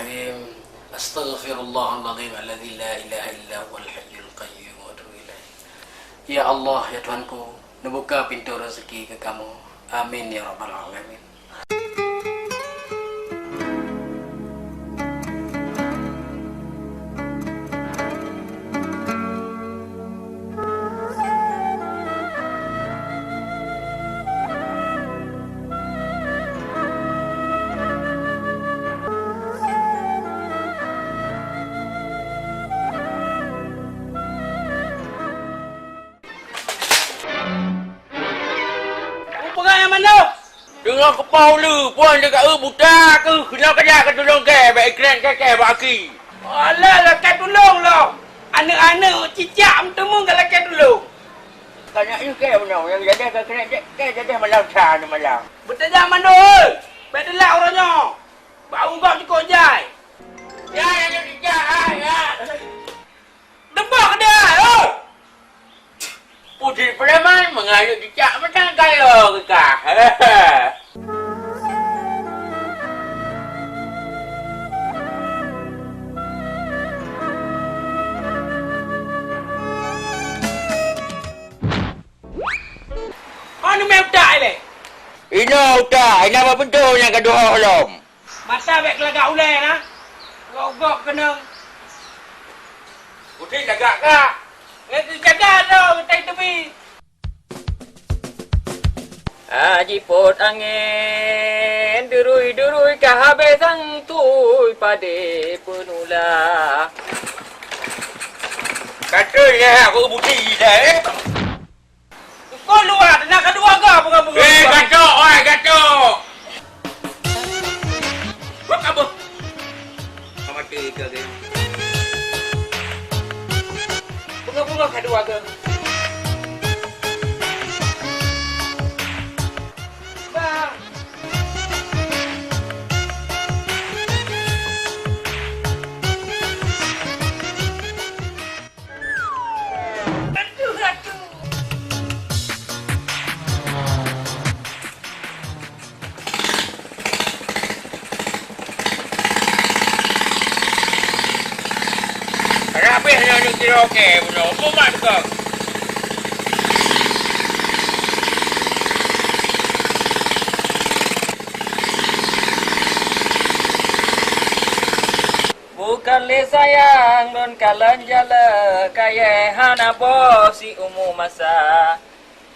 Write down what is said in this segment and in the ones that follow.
Bismillahirrahmanirrahim. Astaghfirullahaladzim alladzi la ilaha illa huwal hayyul qayyum wa atubu ilaih. Ya Allah, ya Tuhanku, buka pintu rezeki ke kamu. Amin ya rabbal alamin. Dengan kepala pun dekat buta ke kena kerja ke tolong ke baik keren ke baki. Alah lekat tolong lah. Anak-anak cicak temu ke lekat tolong. Kanaknya ke mana yang jadi ke keren ke jadi malam sana malam. Betul zaman dulu. Bedelak orangnya. Bau kau cukup jai. Ya cicak ya. Dembak dia. Oh. Putri Preman mengayuh cicak macam kaya ke kah. Mana main utak ni? Ina utak, ina apa bentuk yang kedua belum? Masa baik kelagak ulai na. Gok kena. Putri jaga kah? Jaga tu, kita tepi. Jiput angin, durui-durui ke habis sang tui pada penulah. Katanya aku budi dah Kau luar, nak kedua kau bunga-bunga. Gatok, oi gatok. Kau kabur. Mati ke dia. Bunga-bunga kedua ke. Bang. Aduh. Habis nak kira okey punya. Apa mak tukang? Bukan le sayang don kalan jala kaya hana bosi umu masa.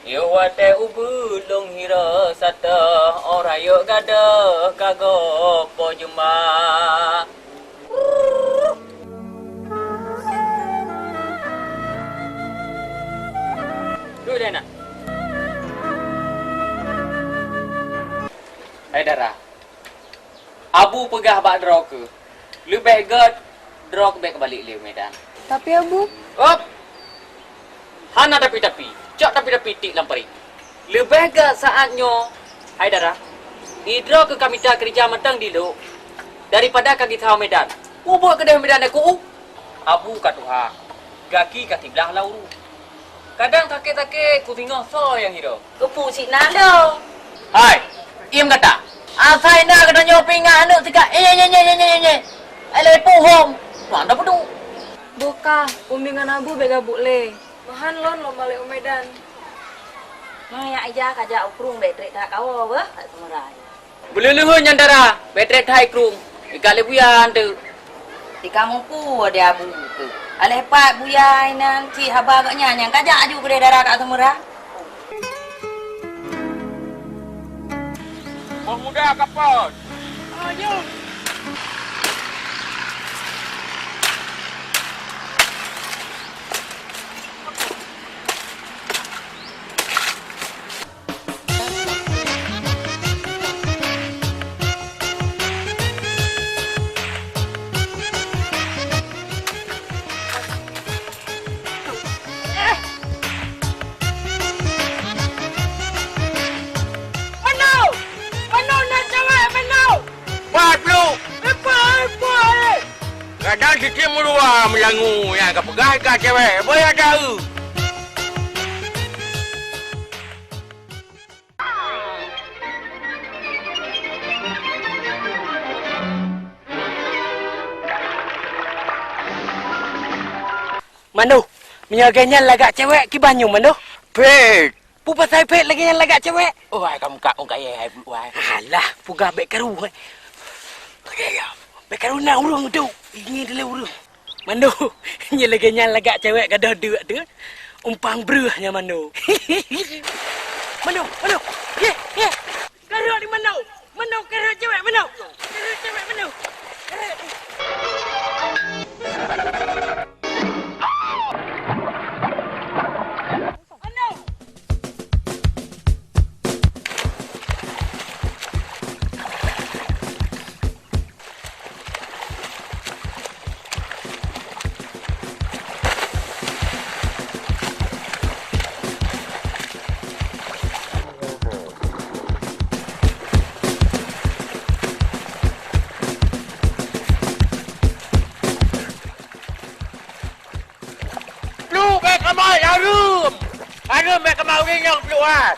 Iwate ubu long hira sata orayo gada kago pojuma. Duduk nak. Dara. Abu pegah bak draw ke. Lu baik god draw ke baik balik le Medan. Tapi Abu, Op. Hana tapi-tapi. Cak tapi-tapi tik lampari. Lebih ke saatnya Dara. Draw ke kami tak kerja matang dulu daripada kaki tahu Medan. Ubuk kedai Medan aku. Abu kat Tuhan. Gaki kat belah lauru. Kadang takik-takik ku tengok so yang hiro. kepu si nado. Hai, im kata. Asai na kena nyoping anak tika. Nye. Ele pohom. Mana pedu? Buka, umbingan Abu bega bule. Mahan lon lo balik Medan. Maya aja kaja ukrung betrik tak kau apa? Tak semerai. Boleh luhur nyandara. Betret hai krung. Ikale buyan tu. Di kampungku ada Abu tu. Aleh pak buyai nan ci haba agaknya yang kaja aju ke daerah kat semerah. Pemuda kapal. Ayo. Kadang sikit meluar melangu yang kau pegah kat cewek. Boleh tahu. Menyaganya lagak cewek ki banyu mano. Pet. Pu pasal pet lagi yang lagak cewek. Oh, ai kamu kak orang kaya hai buai. Alah, pu gabek karu. Ya. Bekaru nak urung tu. Ingin dulu urung. Mano, nya lagak cewek gadah deuk tu. Umpang berehnya mano. Mano. Ye. Karu di mano. Mano karu cewek mano. Karu cewek mano. Lu baik kamar harum. Harum baik kamar ni yang keluar.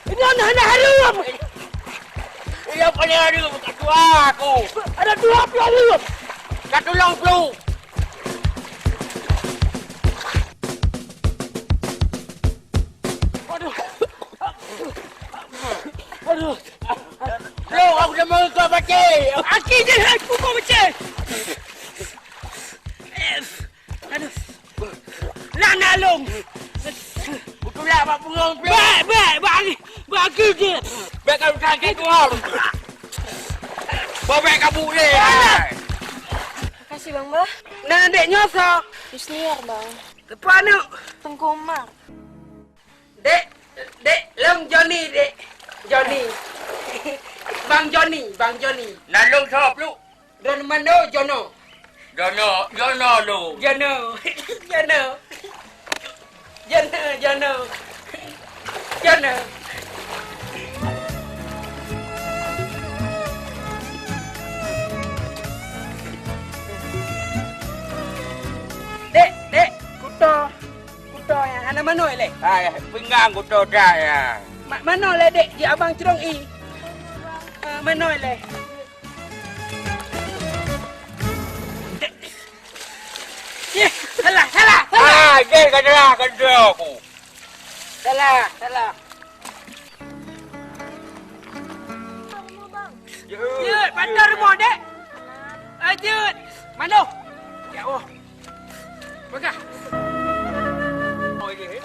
Ini anak harum. Ia punya harum kat tua aku. Ada 2 harum. Kat tulang flu. Aduh. Lu aku dah mau kau baca. Aki je aku kau baca. Aduh. Nak long. Betul lah mak burung flu. Bagi je. Baik kau sakit kau. Baik kamu ni. Makasih Bang Bah. Nak adik nyosok. Yusniar Bang. Depan tu. Tengkomak. Dek, long Johnny, dek. Johnny. Bang Johnny. Nalung sop lu. Dan mano Jono. Jono lu. Jono. Dek, kuto yang ana mano le? Ai, pinggang ku tu dah ya. Mano le dek, di abang cerong i. Mano le? Salah. Ah, je kadang aku. Salah. Jut, pandai rumah dek. Jut. Mano? Ya Allah. Bagah. Oh, ye.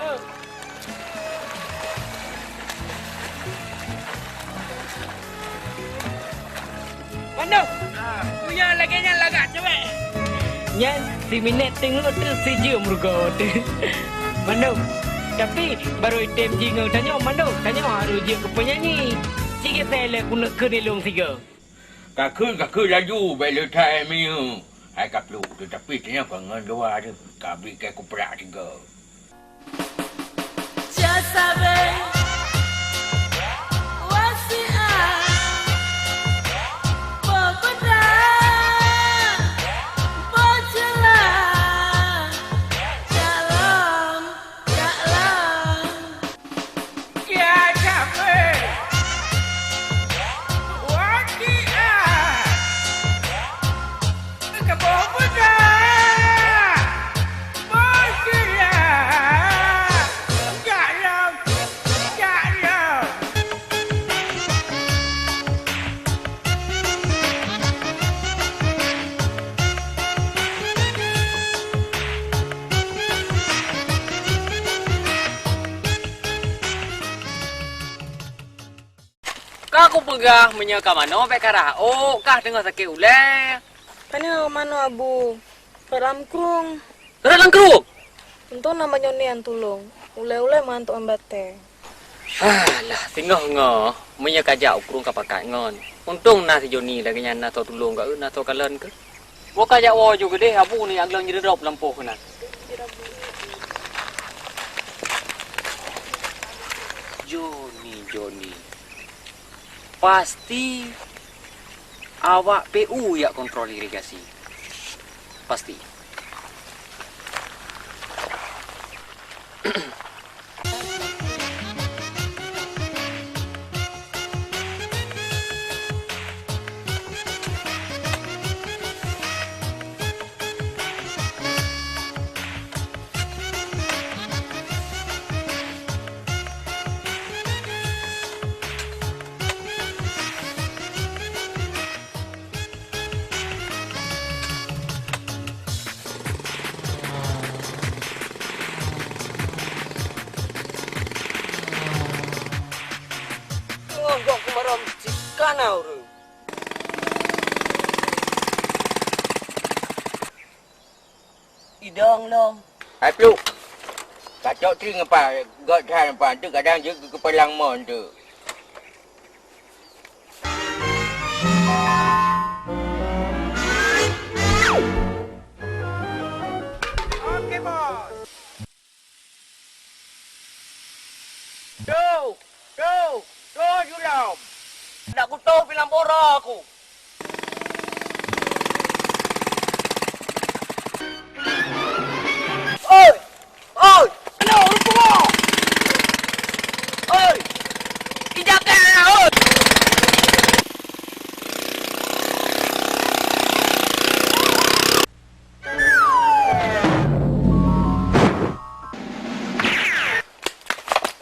Mano? Tu yang lagak cewek. Nyan, si minit tengok tu si je meruga tu. Mano? Tapi baru item jingung tanya Mano, tanya harus je ke penyanyi. Sikit saya le guna ke delong tiga. Kakak laju bela tai miu. Hai kap lu, tetapi ternyata ngan dua ada. Kabi kai ku perak juga. Ya sabes, wasiat, pepedah, berjalan, jalan. Ya capek. Wasiat. Kebetulan. Berjalan. Jalan. Kah aku pegah menyeka mano pe karah. Oh, kah dengar sakit ulai. Kani mano Abu? Dalam krung. Dalam keruk. Untung nama Joni yang tulung. Ule-ule mantuk ambate. Alah, tinggal ngah menyeka jauh kerung kapakat ngon. Untung nasi Joni lagi nyana to tulung ka na to kalen ke. Wo ka jawo juga deh Abu ni aglang jadi drop lampu kana. Joni. Pasti awak PU yang kontrol irigasi. Pasti. barom cikana uru. Idong long. Hai Plu. Kacau ting apa? Gak tahan apa? Tu kadang je kepelang mon tu. Okey bos. Tu julam. Nak kutu pilang pora aku. Oi! Oi! Ano, rupo mo! Oi! Ijakan na, oi!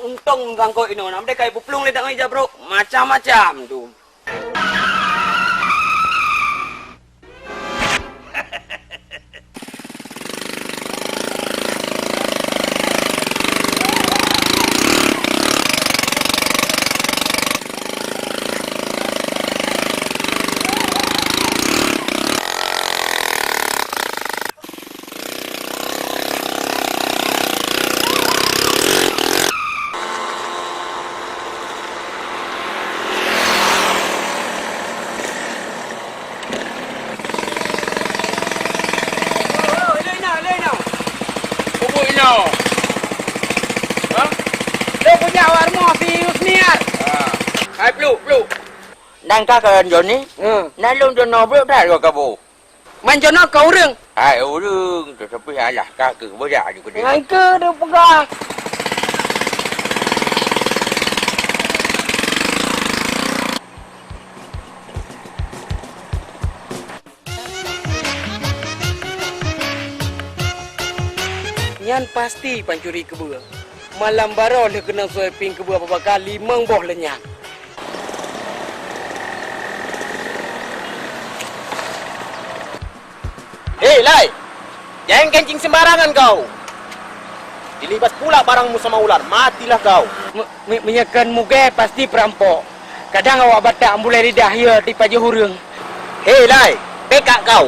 Untung gangko ino, namde kay puplung ledak ngai bro. Macam-macam tu. Hai Plu. Đang các anh rồi ní. Nãy luôn cho nó biết ra rồi cả bộ. Manjono kau reng. Hai orang tu tapi alah kaki berak juga dia. Ngai ke dia pegang. Nyan pasti pancuri kebua. Malam baru dia kena swiping kebua beberapa kali mengboh lenyap. Hei, Lai! Jangan kencing sembarangan kau. Dilibas pula barangmu sama ular, matilah kau. Menyekan muka pasti perampok. Kadang awak batak mulai lidah ya di pajak hurung. Hei, Lai! Pekak kau.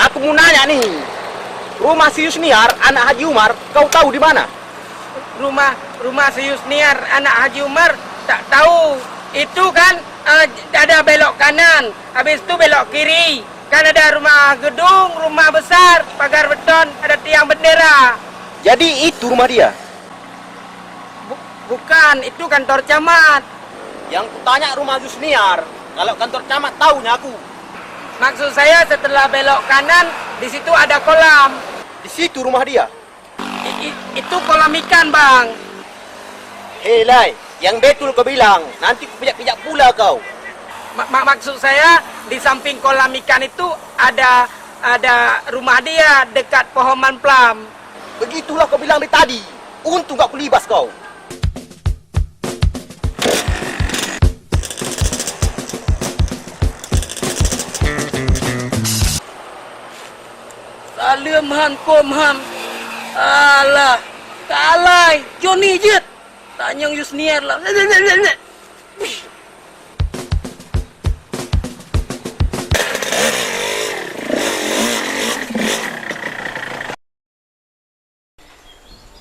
Aku mau nanya nih. Rumah si Yusniar, anak Haji Umar, kau tahu di mana? Rumah si Yusniar, anak Haji Umar, tak tahu. Itu kan ada belok kanan, habis itu belok kiri. Kan ada rumah gedung, rumah besar, pagar beton, ada tiang bendera. Jadi itu rumah dia? Bukan, itu kantor camat. Yang kutanya rumah Yusniar. Kalau kantor camat tahunya aku. Maksud saya setelah belok kanan, di situ ada kolam. Di situ rumah dia? Itu kolam ikan, Bang. Hei, Lai, yang betul kau bilang. Nanti kupijak-pijak pula kau. Maksud saya di samping kolam ikan itu ada rumah dia dekat pohon manplam. Begitulah kau bilang dari tadi. Untung gak kulibas kau. Salam han kom han. Alah, kalai, Johnny jet. Tanyang Yusniar lah.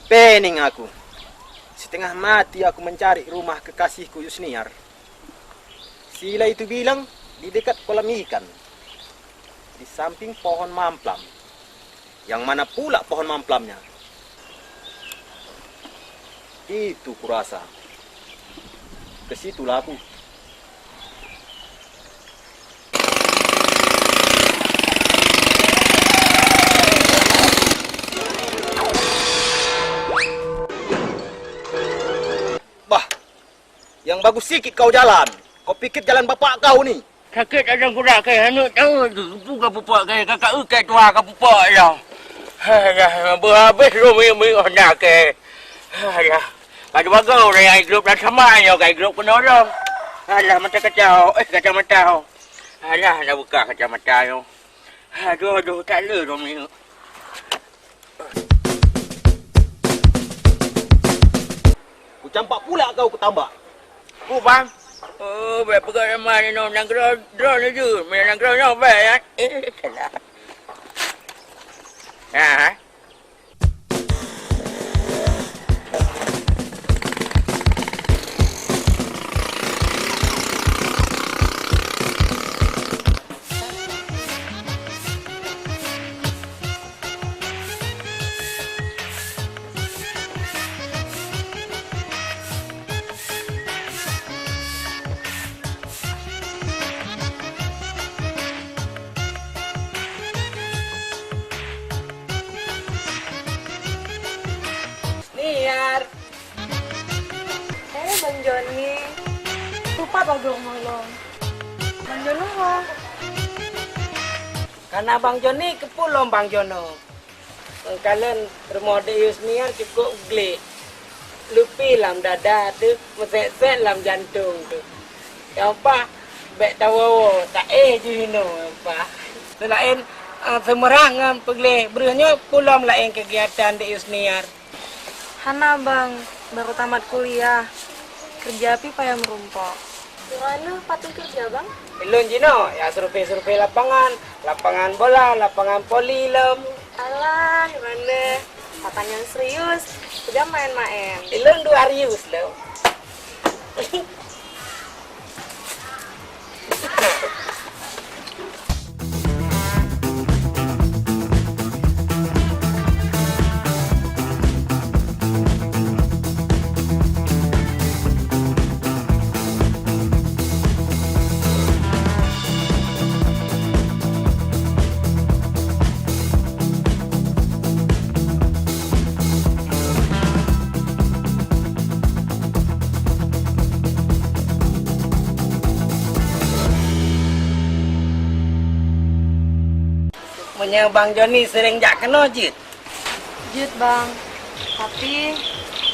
Pening aku. Setengah mati aku mencari rumah kekasihku Yusniar. Sila itu bilang di dekat kolam ikan. Di samping pohon mamplam. Yang mana pula pohon mamplamnya? Itu kurasa. Kesitulah aku. Yang bagus sikit kau jalan. Kau pikir jalan bapak kau ni. Kakek ada kuda kai hanu tahu buka pupak kai kakak ukai tua ka pupak ya. Halah berhabis rumi nak kai. Halah. Kada bagau rai grup dah sama yo kai grup penolong. Halah mata kacau kacamata. Halah nak buka kacamata yo. Aduh tak le rumi. Ku campak pula kau ku tambak. Oh bang, Oh, baik pergi mana no nang drone je. Main nang drone no baik. Salah. Ha. Niar. Bang Joni. Lupa bagong malong. Bang Jono kok. Karena Bang Joni ke pulau Bang Jono. Kalian remode Yusniar cukup glik. Lupi lam dada tu, mesek-sek lam jantung tu. Yang apa? Bek tawo tak je hino apa. Selain semerang pegleh berenya pulau lain kegiatan di Yusniar. Hana bang, baru tamat kuliah. Kerja api payah merumpok. Gimana patut kerja bang? Belum Jino, ya survei-survei lapangan bola, lapangan poli lem. Alah, gimana? Pertanyaan serius, udah main-main. Belum 2 Rius lem. Punya Bang Joni sering jak kena jit. Jut bang, tapi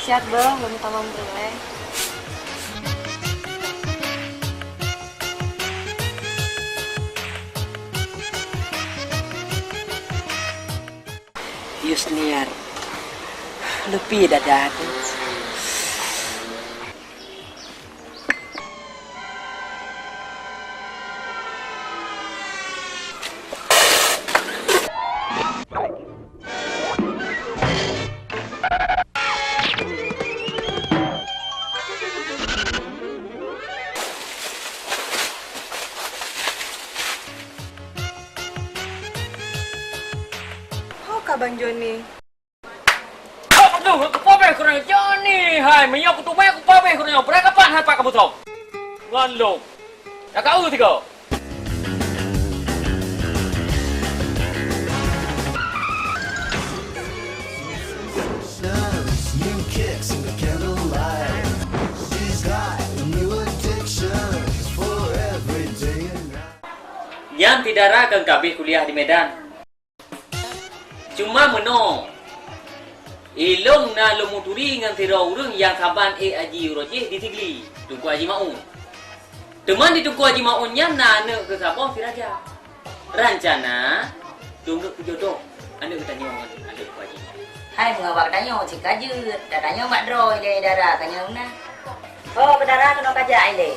siap bang, belum tamam boleh. Yusniar. Lebih dada tu. Kok Bang Joni? Aduh, kepabe kurang Joni. Hai, menyok kutume kepabe kurang. Berapa kapan hai Pak Kabutong? Ngalong. Ya kau tiga. New kicks in the candlelight. She's got a new addiction for every day and night. Yang tidak rakan kabeh kuliah di Medan. Cuma meno ilong na lumuturi ngan tira urang yang kaban aji roje di Tigli Tunku Haji Maun. Teman di Tunku Haji Maun nya nana ke sapa Firaja. Rencana tunggu jodoh. Anda kita nyon ada Tunku Haji. Hai mengawak danyo si kajut, danyo mak droi le darah kanyo na. Oh, berdarah kena kajak ai le.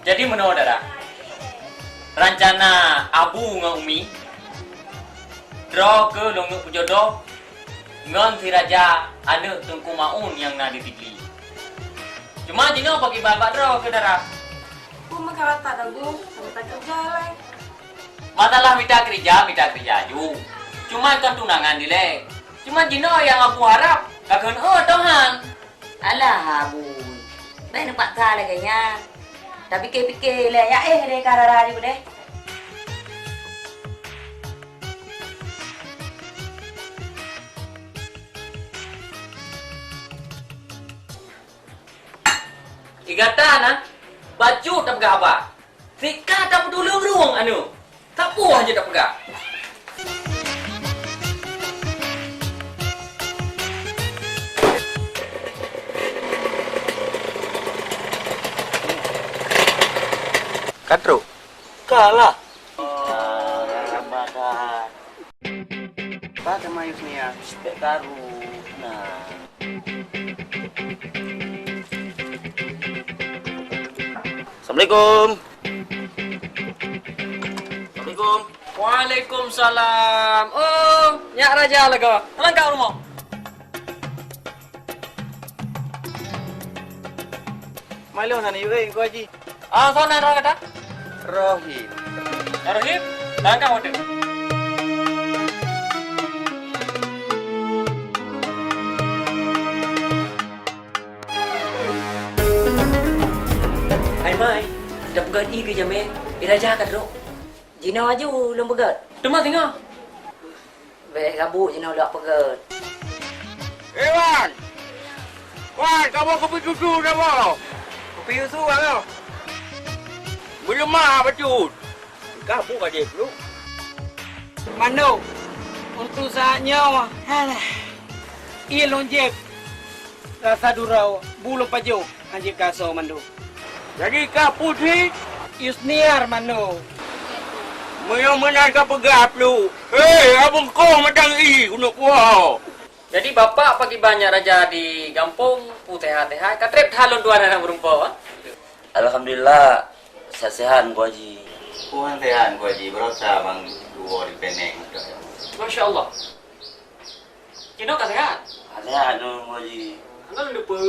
Jadi menurut darah rencana Abu dengan Umi draw ke longgok pejodoh ngon Firaja anak Tunku Maun yang nak di Tigli. Cuma jino bagi babak draw ke darah. Aku makalat tak dagu, sama tak kerja lah. Masalah minta kerja ju. Cuma kan tunangan dile. Cuma jino yang aku harap kakun tohan. Alah Abu. Baik nampak kah laganya. Tapi fikir lah ya le karara ni deh. Igata na baju tak pegah apa. Sika tak pedulung ruang anu. Tak puas je tak pegah. Katro. Kalah. Oh, Pak sama Yusnia, spek karu. Nah. Assalamualaikum. Assalamualaikum. Waalaikumsalam. Oh, nyak raja lega. Lengkap rumah. Malu sana yuk, kau Haji. Ah, sana ada kata. Rohim. Rohim, lengkap ada. Hai mai, dah pegat i ke jam raja kat dok. Jino aju lom pegat. Cuma tengok. Be gabuk jino dak pegat. Wan! Wan, kamu kopi susu dah mau? Kopi susu apa? Belum mah betul. Kamu aja dulu. Mano, untuk saatnya, halah. Ia lonjek. Rasa durau, bulu pajo, anjing kaso mando. Jadi kau putih, Yusniar mano. mana kau pegap lu? Hei, abang kau macam i, untuk puau. Jadi bapak pagi banyak raja di kampung putih-teh. Katrep halon tuan anak berumpah. Alhamdulillah sehat gua Haji. Puan sehat gua Haji, berosa bang dua di Penang. Masya Allah. Cino kan sehat? Sehat dong gua Haji. Enggak lupa.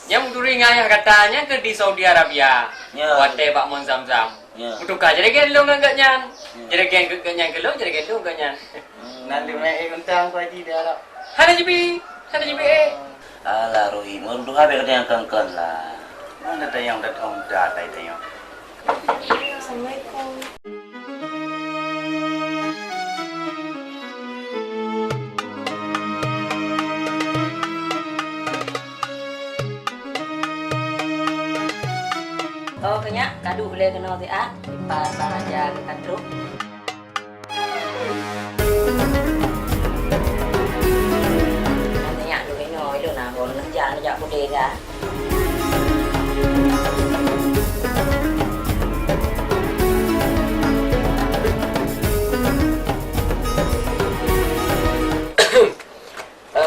Yang duri ngayah katanya ke di Saudi Arabia. Ya. Wate Pak Mon Zamzam. Ya. Untuk kah jadi kan lu enggak nyan. Jadi kan nyan ke lu, jadi kan lu enggak nyan. Nanti mai untang gua Haji dia harap. Hana jibi Alah Rohim, untuk habis kata yang kengkeng lah. Mana tayang datang dah tayang. Assalamualaikum. Oh kenya kadu boleh kena tiak. Lipat baraja ke kadruk. Nanti nyak tu kena itu nah, boleh nejak boleh dah.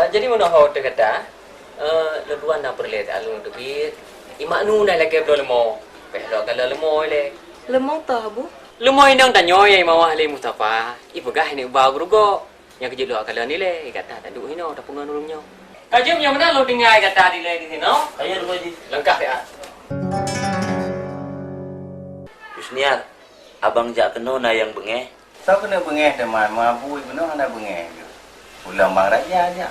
Jadi mana hau tu kata? Lebuan dah perlu tak alun tu bit. Imak nu dah lagi berdoa lemo. Pehlo kalau lemo le. Lemong tah, Bu? Lemo indang tanyo yang mawah le Mustafa. Ibu gah ni ubah gurugo. Yang kerja luar kalau ni le. Kata tak duk hino, tak pungan urungnya. Kajem yang mana lo dengar kata di le di sini, no? Ayo gua Haji. Lengkap ya. Yusniar, abang jak kena na yang bengeh. Sao kena bengeh teman, mampu benar anda bengeh. Pulang bang raja aja.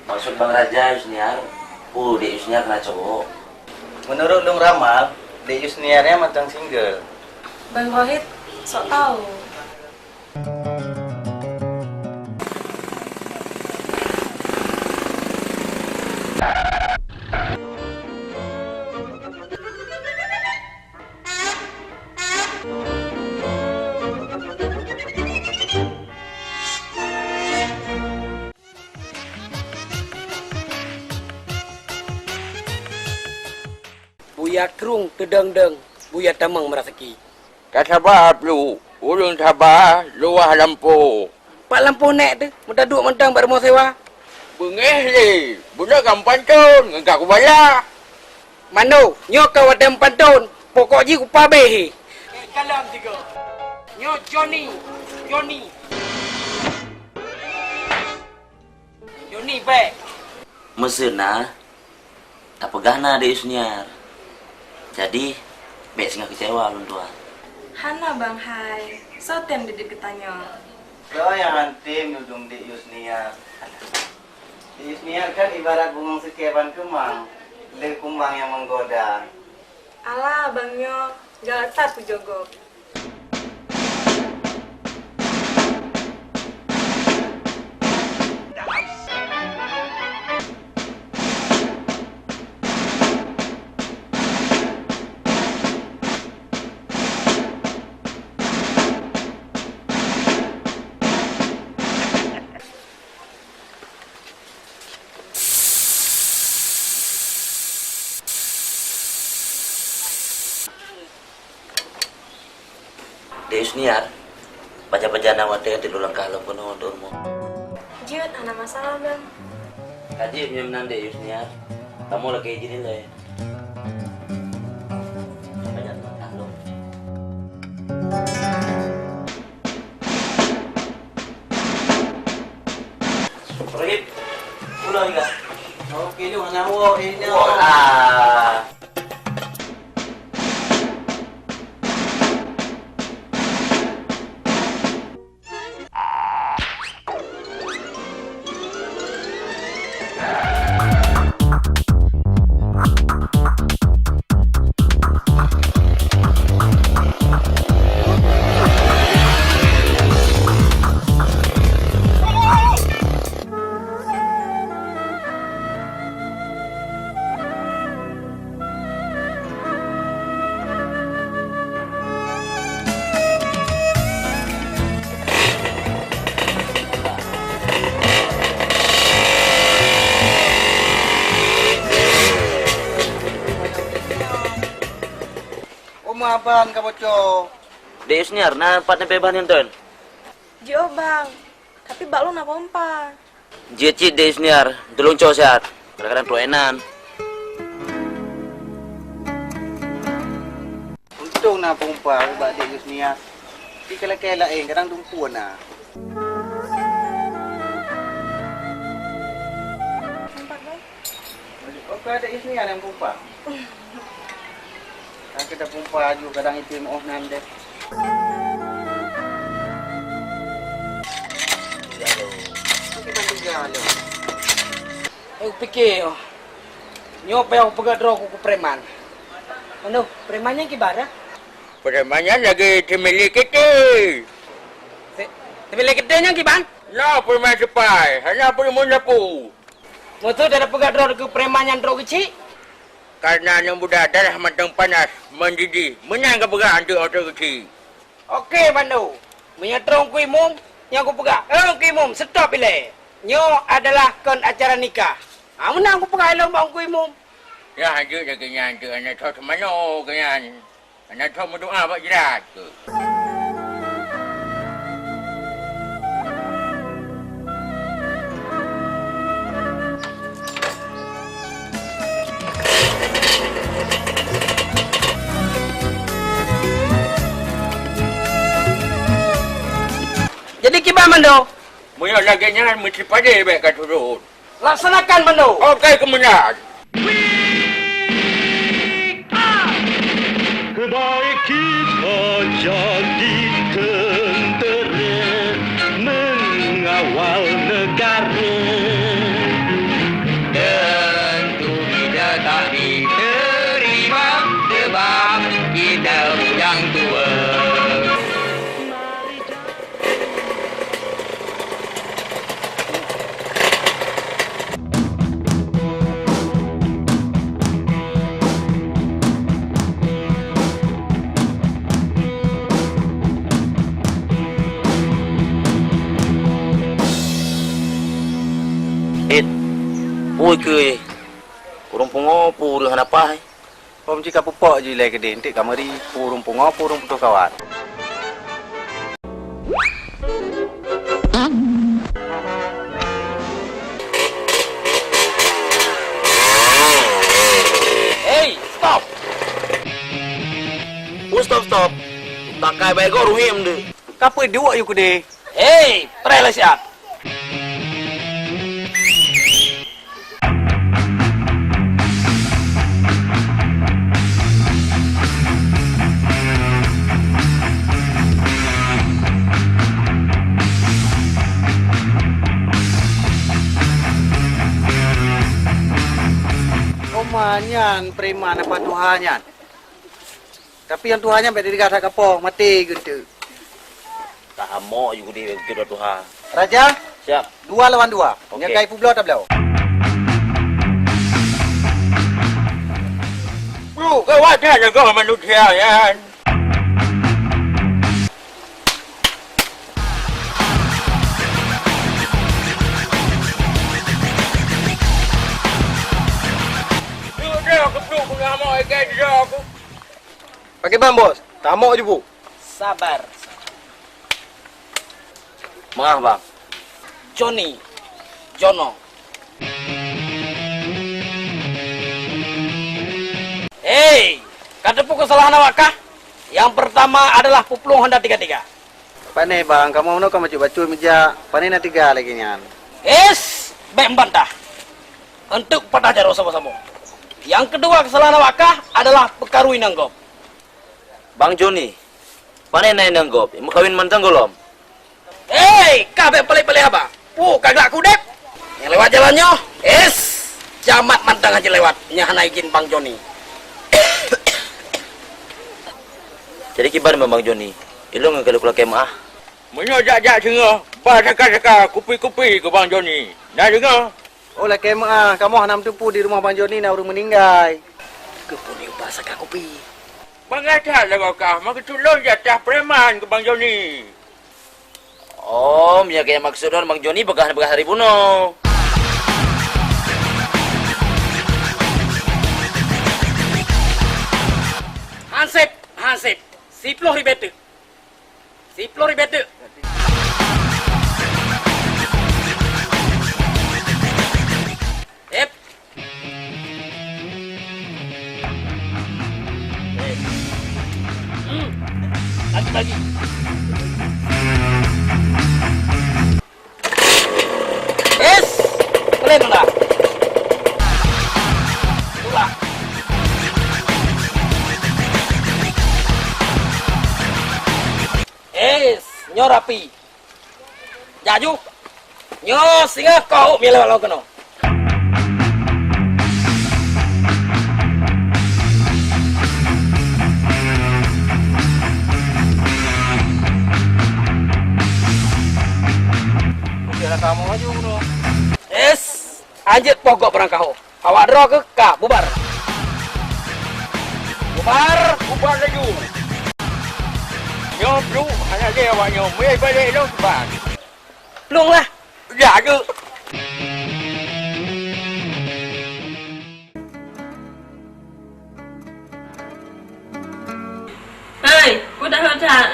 Maksud Bang Raja Yusniar, Dek Yusniar kena cowok. Menurut Long Ramal, Dek Yusniarnya matang single. Bang Rohit, sok tahu. Buya kerung tedeng-deng, buya tamang merasaki. Tak sabar lu, ulun sabar, luah lampu. Pak lampu nek tu, muda duk mentang bar mau sewa. Bengeh le, budak gampan ton, ngagak kubala. Mano, nyok kau ada pantun, pokok ji ku pabe. Kalam tiga. Nyok Johnny. Johnny baik. Mesin na, tak pegah na Dek Yusniar. Jadi, baik singa kecewa lu tua. Hana Bang Hai, sotem di deketannya. Kau yang hantim dudung Dek Yusniar. Dek Yusniar kan ibarat bunga sekeban kemang. Le kumbang yang menggoda. Alah Bangnya, gak satu jogok. Dek Yusniar, baca-baca nama dia di lulang kalau penuh untuk umum. Jut, ada masalah bang. Kaji punya menang deh Yusniar. Kamu lagi izinin lah ya. Banyak makan dong. Rohit, udah enggak? Oke, lu ngawo ini. Wah. Abang kaboco. Dek Yusniar, nah partner peban nonton. Jo bang, tapi bak lu napa pompa? Jecit Dek Yusniar, tolong cow sehat. Kadang-kadang tuenan. Untung na pompa ba Dek Yusniar. Di kala-kala kadang tumpuan na. Pompa bang? Oke, Dek Yusniar yang pompa. Kita pompa juga kadang itu mau nande. Aku pikir, nyoba aku pegat roh aku preman. Ano, premannya gimana? Premannya lagi temeli kita. Temeli kitanya gimana? Ya, preman sepai. Hanya perlu menyapu. Motor dari pegat roh aku preman yang roh kecil. Karena yang muda darah matang panas, mendidih, menang kepegaan tu orang kecil. Okey, Bandu. Menyetrong kuimum yang aku pegang. Kuimum, stop bila. Nyo adalah kon acara nikah. Mana aku pegang lom bang kuimum? Ya, hanya dah kenyan tu. Anak tahu mana kenyan. Anak tahu berdoa buat jerat tu. Jadi gimana, Mando? Mula lagi nyan mesti pada baik kat turun. Laksanakan, Mando. Okey, kemenang. Kebaik kita jadi tentera mengawal negara. Tentu kita tak diterima sebab kita yang tua. Oi ke. Kurang pengopo dengan apa? Pom jika pupok je lagi ke dentik kamari purung pengopo purung putus kawan. Hey, stop. Stop. Tak kaya baik kau ruhim deh. Kapu dua yuk de. Hey, perela siap. Omanyan preman apa Tuhannya. Tapi yang Tuhannya beda dikata kapong mati gitu. Tak mau juga di kita Tuhan. Raja, Siap. 2 lawan 2. Okey. Yang kai publo tak belau. Bro, kau wadah je kau manusia ya. Pakai bang bos. Tamak je bu. Sabar. Maaf bang. Johnny, Jono. Hei, kata kesalahan awakkah? Yang pertama adalah puplung Honda 33. Pane bang, kamu mau kamu coba cuy meja. Pane na 3 lagi nyan. Baik membantah. Untuk patah jaro sama-sama. Yang kedua kesalahan awakkah adalah pekarui nanggop. Bang Joni, pane na nanggop, mau kawin mantang golom. Kabeh pelih-pelih apa? Kagak kudep. Yang lewat jalannya, jamat mantang aja lewat. Nyahana izin Bang Joni. Jadi kibar Bang Joni, ilung kalau kula kemah. Menyojak-jak dengar, saka-saka kupi-kupi ke Bang Joni. Dah dengar? Oleh kemah, kamu hanam tupu di rumah Bang Joni na urung meninggal. Kepuni bahasa kopi. Mengajar lah kau, maka tulung jatah preman ke Bang Joni. Oh, ya kayak maksudnya Bang Joni begah hari buno. Hansip. Siploh ribete. Lagi. Kalian enggak? Itulah. Nyo rapi. Jaju. Nyo singa kau mila lo keno. Biar kamu aja bro. Anjit pokok berangkau. Awak dro ke ka bubar. Bubar laju. Nyom lu, hanya dia awak nyom. Mui balik lu bubar. Plung lah. Ya ke. Hei, udah hocat.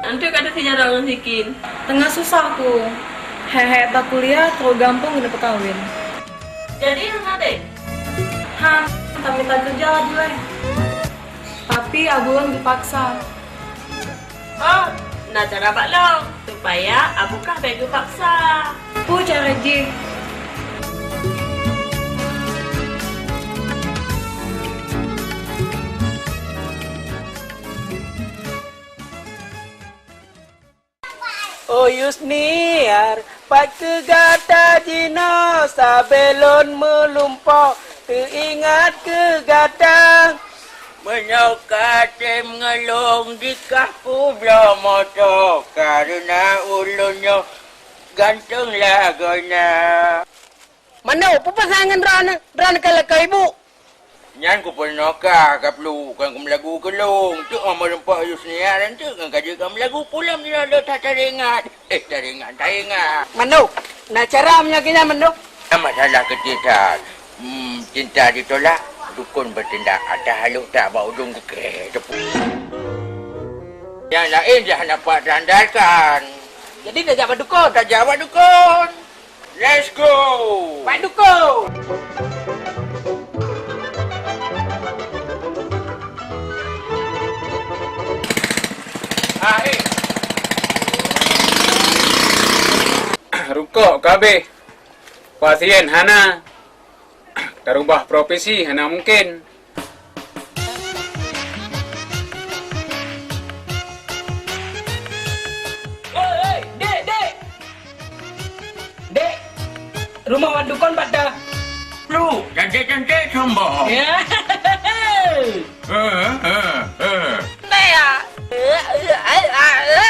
Nanti kata si jarang ngasikin. Tengah susahku. Hehe, tak kuliah terlalu gampang udah kawin. Jadi nanti? Tak minta kerja lagi lah. Tapi abulan dipaksa. Oh, nah cara apa lo? Supaya abukah bego paksa. Cara Ji. Oh Yusniar, pak kegata jino sabelon melumpok, teringat kegata. Menyokatim ngelung di kaku moto karena ulunnya ganteng lagunya. Mana pasangan rana kalau ke ibu? Nyan ku pernah kap lu kan ku melagu kelung tu amal empat Yusnia dan tu kan kaji kan melagu pulang ni ada tak teringat. Teringat. Mana? Nak cara menyakitnya mana? Masalah ketidak. Cinta ditolak, dukun bertindak. Ada haluk tak bawa ujung ke depan. Yang lain jangan dapat terandalkan. Jadi dah jawab dukun? Tak jawab dukun. Let's go. Pak dukun. Rukuk kabeh. Pasien hana. Terubah profesi hana mungkin. Dek. Rumah wan dukun pada. Lu, cantik-cantik sombong. Ya.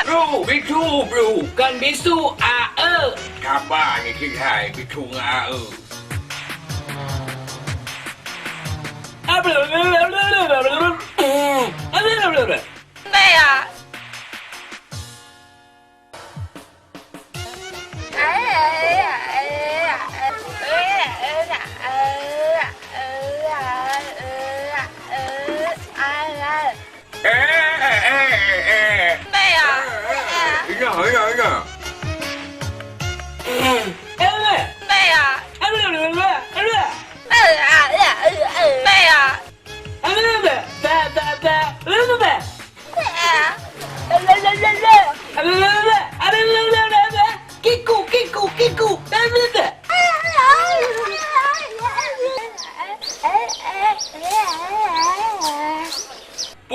Bro, bisu, bro. Kan bisu Sabar ni cilai, bisu ngah. Ina.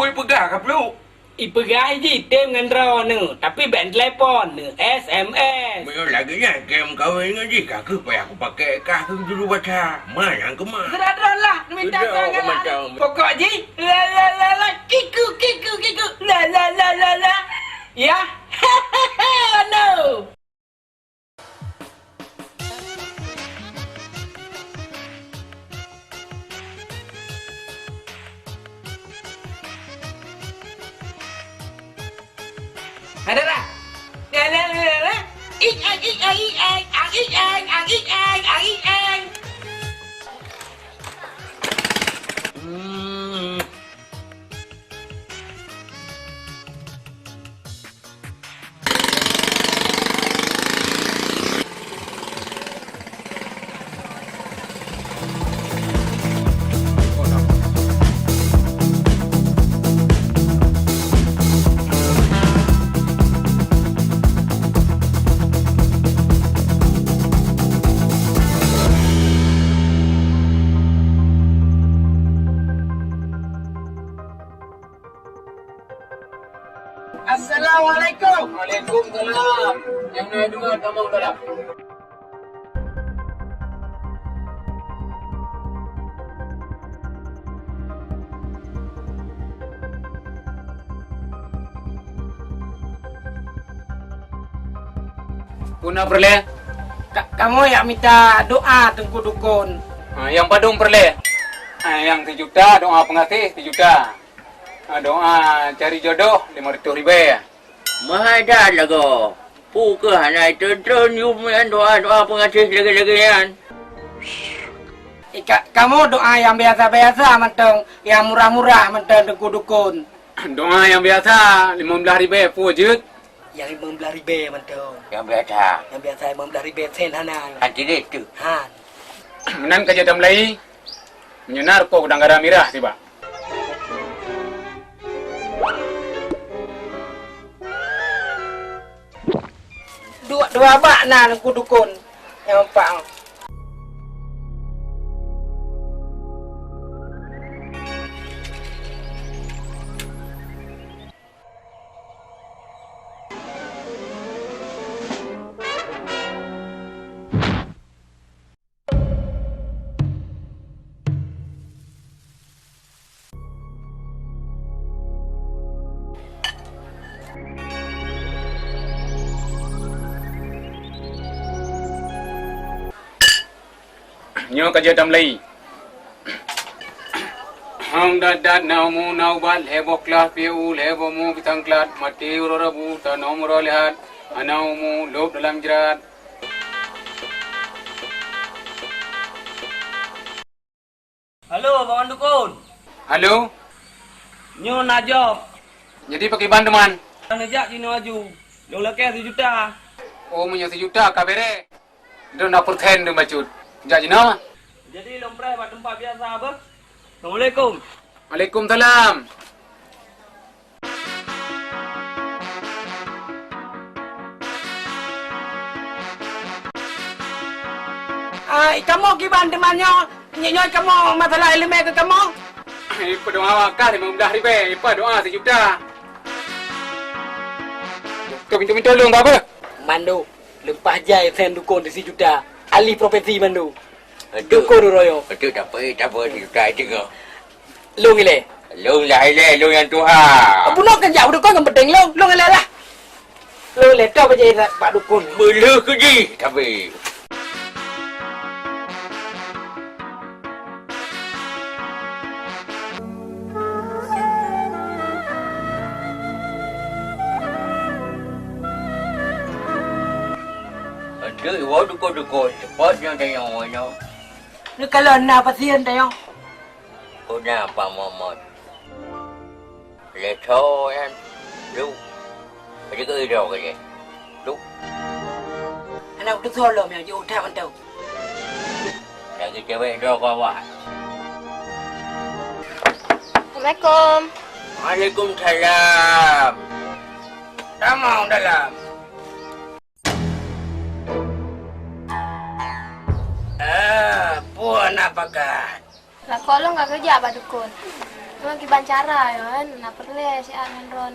Pui pegah kah peluk? Ipegai je tem dengan draw ni. Tapi band telepon ni. SMS. Mereka lagi nak game kahwin dengan jika aku payah aku pakai kah tu dulu baca. Mana ke mana? Sudah lah. Minta sangat lah. Pokok je. La la la la. Kiku kiku kiku. La la la la la. Ya. No. Ada tak? La la la la. Ik ang ik ang ik ang ang ik ang ang ik ang ang ik ang. Assalamualaikum. Waalaikumsalam. Yang naik dua kamu dalam. Puna perle. Kamu yang minta doa tengku dukun. Yang padung perle. Yang 3 juta doa pengasih 3 juta. Doa cari jodoh 500,000. Mahal lagu. Puka hanai terus nyuman doa pengasih lagi-lagi kan. Kamu doa yang biasa-biasa mentang, yang murah-murah mentang tengku dukun. Doa yang biasa 15,000 pujud. Yang 15,000 mentang. Yang biasa. Yang biasa 15,000 sen hanai. Anti itu. Han. Menan kerja damlai. Menyunar kok udang gara mirah tiba. Dua bak na tengku dukun. Yang empat. Nyo kerja damlai. Hang dadat naumu naubat lebo kelas piu lebo mu kitangklat mati urabu tanom rolehat anaumu lob dalam jerat. Halo, Bang Dukun. Halo. Nyo nak job. Jadi pakai ban teman. Ngejak sini maju. Lo laki 1 juta. Oh punya 1 juta kabere. Don nak perten tu macut. Jak jina. Jadi lomprai pada tempat biasa apa? Assalamualaikum. Waalaikumsalam. Kamu kiban temannya. Nyoy kamu masalah elemen ke kamu? Ipa doa kah 15,000. Ipa doa 1 juta. Kau minta tolong tak apa? Mandu, lepas jai sen dukun di 1 juta. Ahli profesi Mandu. Dukun royo. Itu tak apa 1 juta itu ke. Lu ngile. Lu lah ile, lu yang Tuhan. Bunuh kan jauh dukun kan penting lu. Lu ngile lah. Lu letak aja Pak Dukun. Bela ke ji? Tapi Ada iwa dukun-dukun cepatnya tengoknya. Ni kalau nak pasien tengok. Oh nampak Muhammad. Leto kan. Lu. Ada ke ida ke je? Lu. Anak tu solom yang jauh tak mantau. Lagi cewek dah kawan. Assalamualaikum. Waalaikumsalam. Damang dalam. Puan apakah? Lah kalau nggak kerja Pak Dukun. Memang kiban cara ya kan. Nak perle si Anan Ron.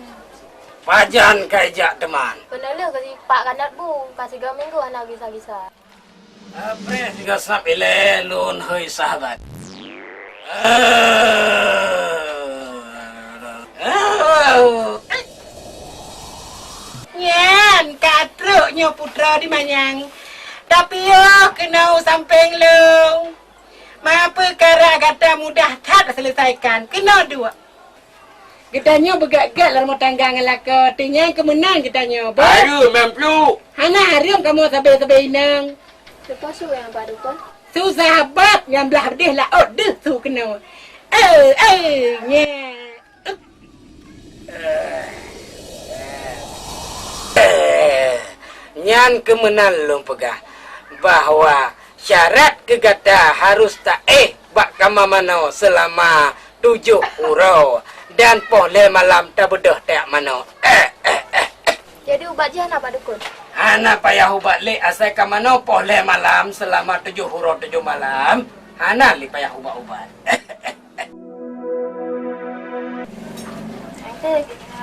Pajan kaijak teman. Benar le kasi pak kandat bu. Kasi 2 minggu anak gisa-gisa. Apre juga sap ile lun hei sahabat. Nyan, katruknya putra di Manyang. Tapi yo kena samping lu. Mapa kara kata mudah tak selesaikan. Kena dua. Kitanya bergak-gak dalam rumah tangga ngelaka. Tinggal kemenang kitanya. Aduh, memplu. Hana harum kamu sabai-sabai nang. Lepas tu yang pada kon. Su sahabat yang belah bedih lah. Oh, deh su kena. Nye. Nyan kemenang lum pegah bahwa syarat kegata harus tak bak kama mano selama 7 hurau dan pohle malam tak bedah tak mano. Jadi ubat je nak pada kon. Hana payah ubat le asal kamano pohle malam selama 7 hurau 7 malam. Hana li payah ubat-ubat.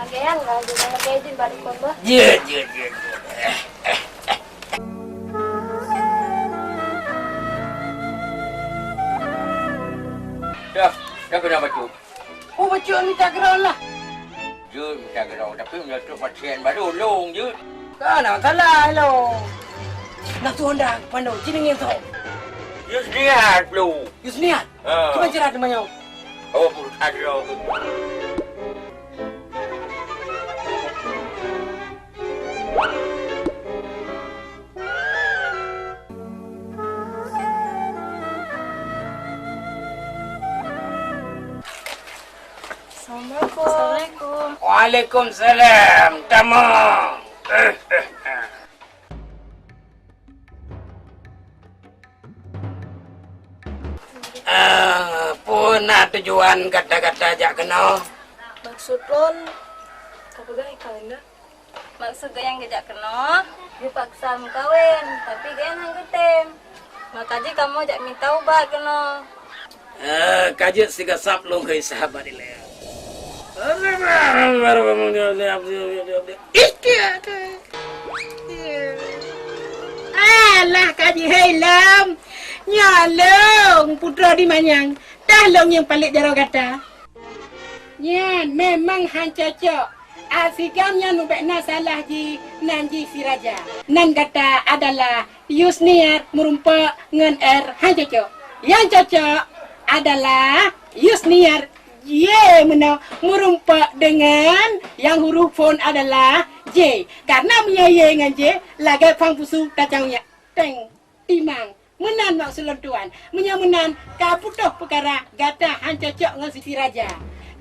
Ngagean enggak juga ngagein pada kon bah. Je. Dah kena baju. Oh, bacaan minta gerau lah. Je, minta gerau. Tapi menyetuk pasien baru long je. Kan, salah lo. Nak tu hendak pandau, cini yang tahu. Yusniat lu. Yusniat? Cuma cerah temannya. Oh, ada tu. Assalamualaikum. Waalaikumsalam. Tamam. Puna tujuan kata-kata jak kena. Maksud lon apa gay kawin dah? Maksud yang gejak kena, dipaksa kawin, tapi gaya hang ketem. Makanya kamu jak minta ubat kena. Kajet siga sap long kai sahabat ile. Alah kaji helam. Nyalong putra di Manyang. Dah long yang paling jaro kata. Nyan memang han cocok. Asigamnya nubek na salah ji nanji si raja. Nan kata adalah Yusniar merumpa ngan han cocok. Yang cocok adalah Yusniar merumpa dengan yang huruf fon adalah J. Karena punya Y dengan J, lagai pang pusu tacangnya. Teng, timang. Menan maksud tuan. Menan kaputoh perkara gata han cocok dengan Siti Raja.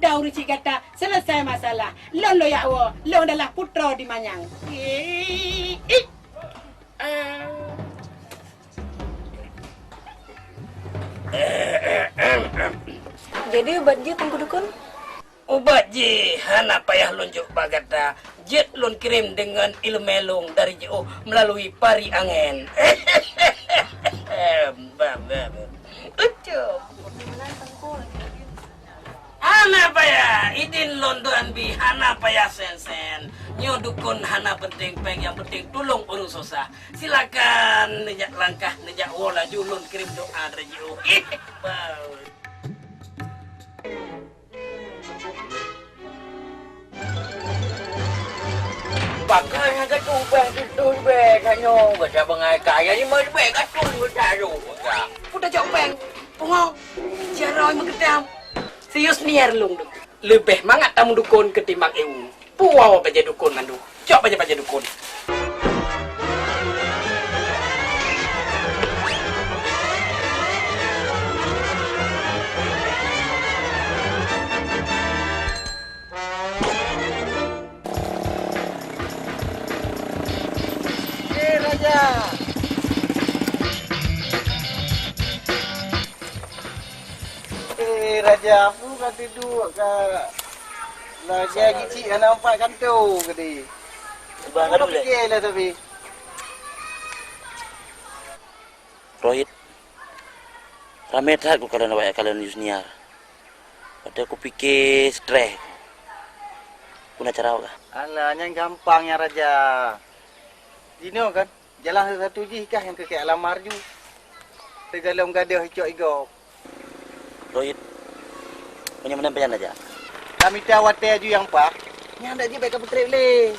Dah urusi kata selesai masalah. Lon lo ya wo, lon adalah putra di Manyang. Jadi ubat je tunggu dukun. Ubat je, hana payah lunjuk bagata. Jet lun kirim dengan ilmelung dari jauh melalui pari angin. Hana payah, idin London bi hana payah sen. Nyo dukun hana penting peng yang penting tolong urus susah. Silakan nejak langkah nejak wola julun kirim doa dari jauh. Pakai yang kacau bang tu bang kanyo. Baca pengai kaya ni mai bang kacau baru. Putra jauh peng. Pungau. Jaroi menggedam. Serius niar lung. Lebih mangat tamu dukun ketimbang ewu. Puau baca dukun mandu. Cok baca dukun. Raja aku kan tidur kat Raja gici kan nampak kantor ke dia. Bang Aku fikir lah tapi. Rohit. Ramai tak kalau nak kalian Yusniar. Padahal aku pikir stres. Guna cara apa? Alah, yang gampangnya Raja. Ini kan, jalan satu je kah yang ke alam marju. Tegalom gadah hicok igok. Rohit, punya mana penyan aja? Kami tawat aju yang pak. Nyanda je baik putri boleh.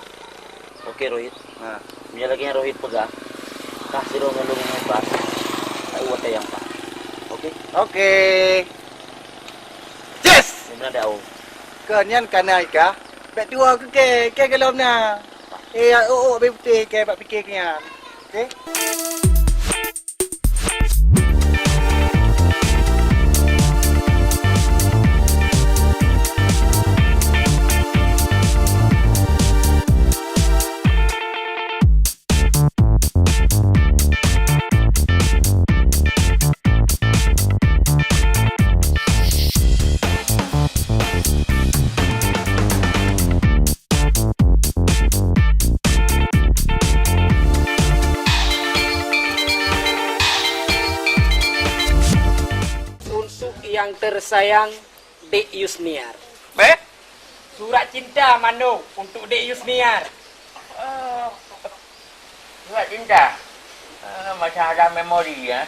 Oke Rohit. Nah, punya lagi yang Rohit pegang. Kasih dong ngelung yang pas. Tahu wate yang pak. Oke? Oke. Yes! Ini ada au. Kenyan kanai kah? Baik tua ke galom na. Baik putih ke baik fikir kenyan. Okey? Yang tersayang Dek Yusniar. Be? Surat cinta Mano untuk Dek Yusniar. Surat cinta. Macam ada memori ya.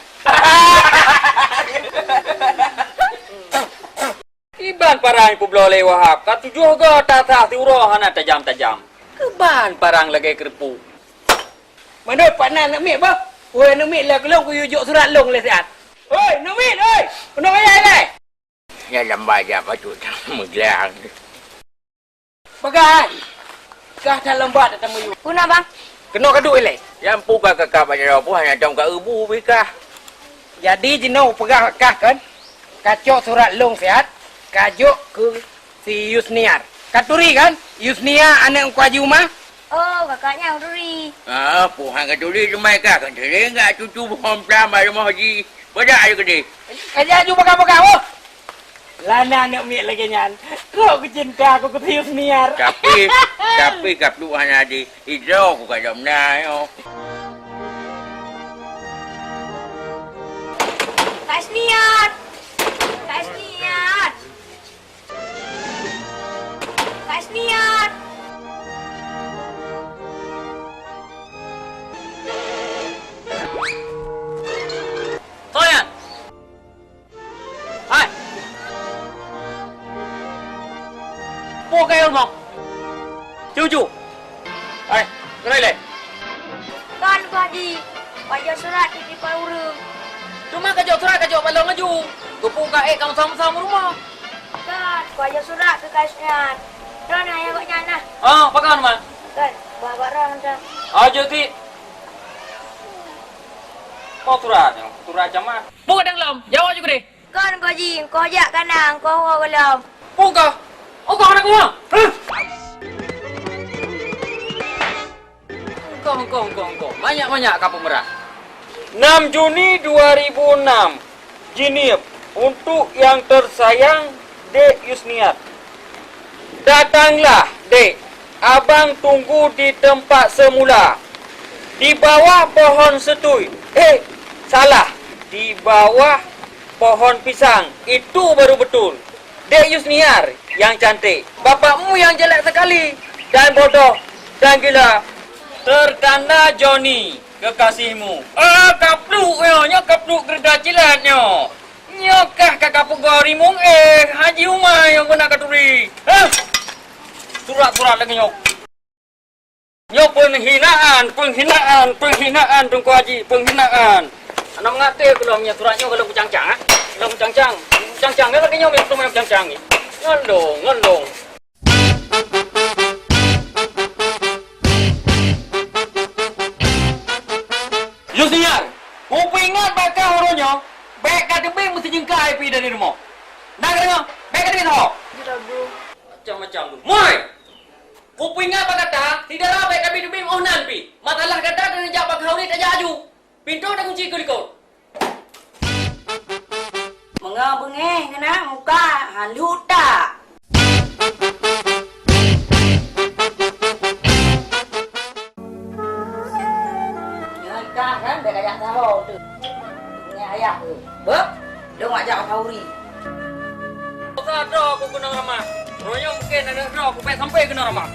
Iban parang ipu boleh wahap. Katu juga tata tiuroh hana tajam-tajam. Keban parang lagi kerpu. Mana Pak Nan nak ambil apa? Oi, nak ambil lah kelong ku yujuk surat long le siat. Oi, nak ambil oi. Kena bayar le. Ya lambat aja patut menggelang. Bagai. Kah dah lambat datang mayu. Kuna bang. Kena kaduk le. Yang puka kakak banyak apa hanya jam kat ibu bikah. Jadi jino pegang kah kan? Kacok surat long siat. Kajuk ke si Yusniar. Katuri kan? Yusnia anak ku Haji Umar. Oh, kakaknya Uduri. Puhan katuri semai kah kan sering enggak cucu pohon pelamar rumah haji. Bedak aja gede. Kerja jumpa kamu. Lana nak ambil lagi nyan. Kau ku cinta aku ke Yusniar. Tapi kaplu hanya di hidro aku kat jamna yo. Kak Yusniar. Kak Yusniar. Kak Yusniar. Toyan. Hai. Pokok rumah. Cucu. Hai, kenai le. Kan Pak Haji. Wajah surat di Paurung. Cuma kajok surat kajok balong maju. Gepuk kae kamu sama-sama rumah. Kan, wajah surat ke Kak Yusniar. Rana ya kok nyana. Pakai mana? Kan, bawa barang dah. Aja ti. Oh surat jamak. Buka dalam, jawab juga deh. Kan Pak Haji, kau ajak kanang, kau hawa belum. Buka. Oh kau anak gua. Engkau. Banyak kapal merah. 6 Juni 2006. Jinip untuk yang tersayang Dek Yusniar. Datanglah, Dek. Abang tunggu di tempat semula. Di bawah pohon setui. Salah. Di bawah pohon pisang. Itu baru betul. Dek Yusniar yang cantik. Bapakmu yang jelek sekali. Dan bodoh. Dan gila. Terkanda Johnny, kekasihmu. Kapluk yo, kapluk gerda cilatnya. Nyokah kakak pegari mung Haji Umar yang kena katuri. Surat-surat lagi nyok. Nyok penghinaan Tungku Haji, penghinaan. Anak mengate kalau punya suratnya kalau kucang-cang, kalau kucang-cang lagi nyok yang semua kucang-cang ni. Ngelong. Yusniar, kau ingat bakal orangnya? Baik kat tebing mesti jengkai pergi dari rumah. Nak dengar? Baik kat tebing tau? Tidak, bro. Macam-macam tu. Moi! Kau ingat apa kata? Tidaklah baik kat tebing oh nanti. Matalah kata kena jak bakal ni tak jaju. Pintu dah kunci ke likut. Mengabengeh kena muka halu tak. Kan dia kayak tahu tu. Ini ayah tu. Bep, dia ngajak Tauri. Sadar ke nak draw aku sampai kena ramah.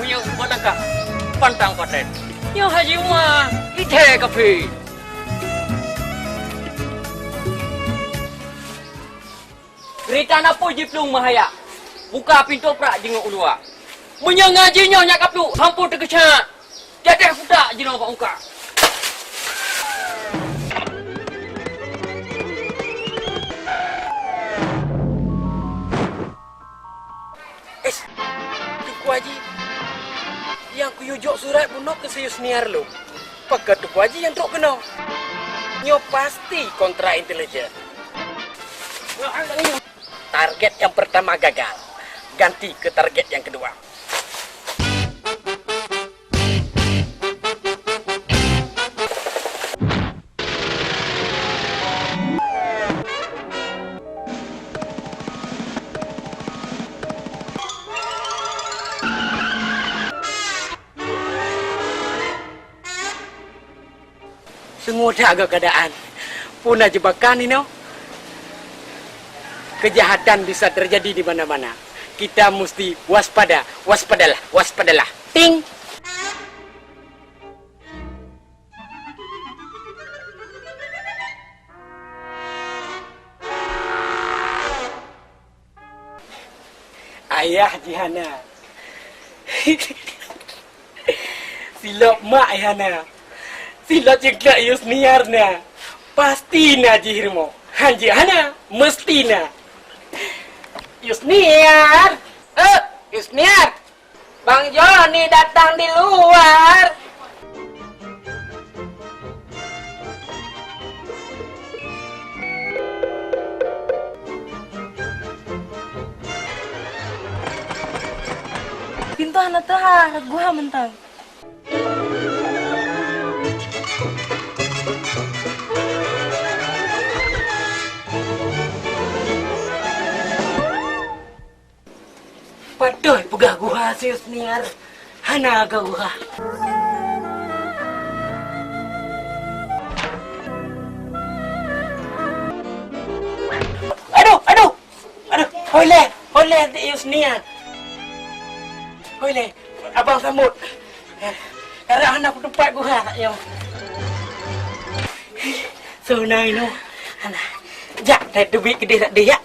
Punya buat angka pantang paten. Yang haji mah ite kapi. Cerita apa je pelung mahaya. Buka pintu prak jenguk ulua. Menyengaji nyonya kaplu hampur terkecat. Jatuh budak je nak buka. Tuku Haji, yang kuyujok surat bunuh ke Sayus Niar lo. Pakai Tuku Haji yang truk kena. Nyo pasti kontra intelijen. Target yang pertama gagal. Ganti ke target yang kedua. Semudah agak keadaan. Punah jebakan ini, no? Kejahatan bisa terjadi di mana-mana. Kita mesti waspada, waspadalah. Ting! Ayah Jihana. Silap mak Ayahana. Sila cekak Yusniarna. Pasti na jihirmo. Hanji hana mesti na. Yusniar. Yusniar. Bang Joni datang di luar. Pintu hana taha, gua mentang. Padoy pegah gua si Yusniar. Hana gua. Aduh. Hole di Yusniar. Hole, abang sambut. Karena hana aku tempat gua yo. Sunai no. Hana. Jak dah duit gede tak dia.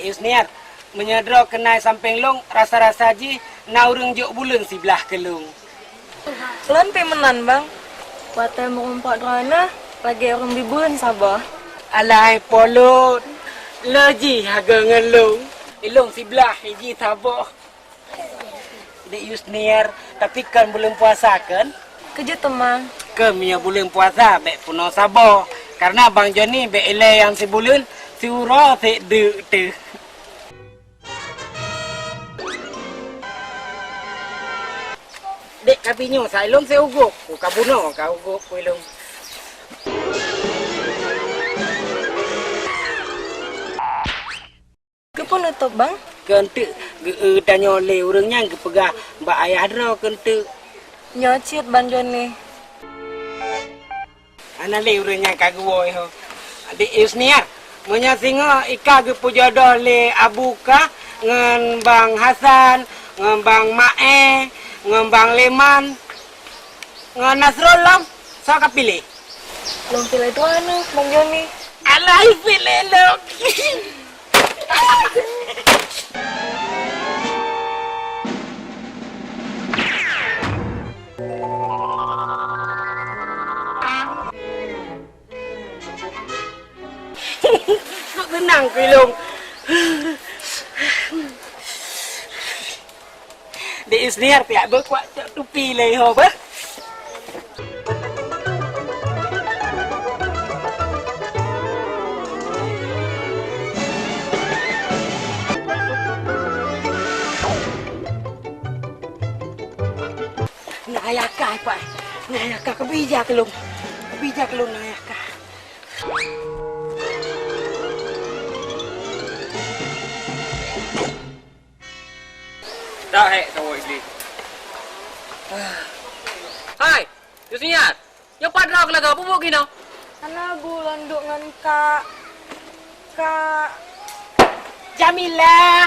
Yusniar, menyadro kenai samping long, rasa-rasa ji, naurung juk bulan si belah kelung. Kelan pemenan bang. Watai merumpak drana, lagi orang di bulan Sabah. Alai polot, leji haga ngelung, ilung si belah hiji Sabah. Dek Yusniar, tapi kan belum puasa kan? Kerja teman. Kami yang belum puasa, bek puno Sabah. Karena Bang Joni bek ilai yang si bulan, si uro si de. Dek kabinyo sa ilong sa ugok. O kabuno, kaugok ko ilong. Kepun utop bang? Kentu, tanyo le urangnya kepegah mbak ayah dro kentu. Nyocit Bang Joni. Ana le urangnya kagwoy ho. Dek Yusniar, monya singo ika ge pujodoh le abuka ngan Bang Hasan, ngan Bang Mae. Ngembang Leman, ngan Nasrullah, so kapilih. Belum pilih itu anu, Bang Joni. Alai pilih lo. Tenang pilung. Di Yusniar tiap berkuat tupi leh ho bah. ayah kah pak. Nah ayah kah kebijak kelung. Kebijak kelung ayah kah. Dah hek kau ini. Hai, Yusniar. Yang padra ke laga pupuk kino. Ana bulan duk ngan Kak Jamila.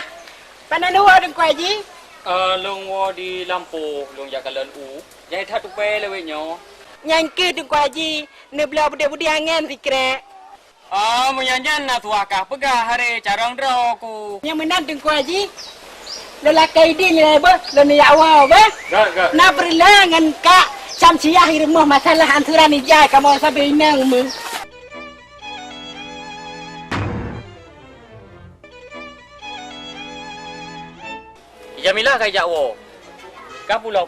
Pana luar deng kuai ji. Long wo di lampu, long jaga len u. Jadi tak tupai lewe nyo. Nyangke deng kuai ji. Ne belah bude-bude angen sikre. Menyanyian na tuakah pegah hari carang draw ku. Yang menang deng kuai ji. Lelaki dia ni ba, leni awal ba. Gak. Na berlangan Kak. Samsiah rumah masalah anturan ni jai kamu sampai inang mu. Jamilah kai jakwo. Kah pulau.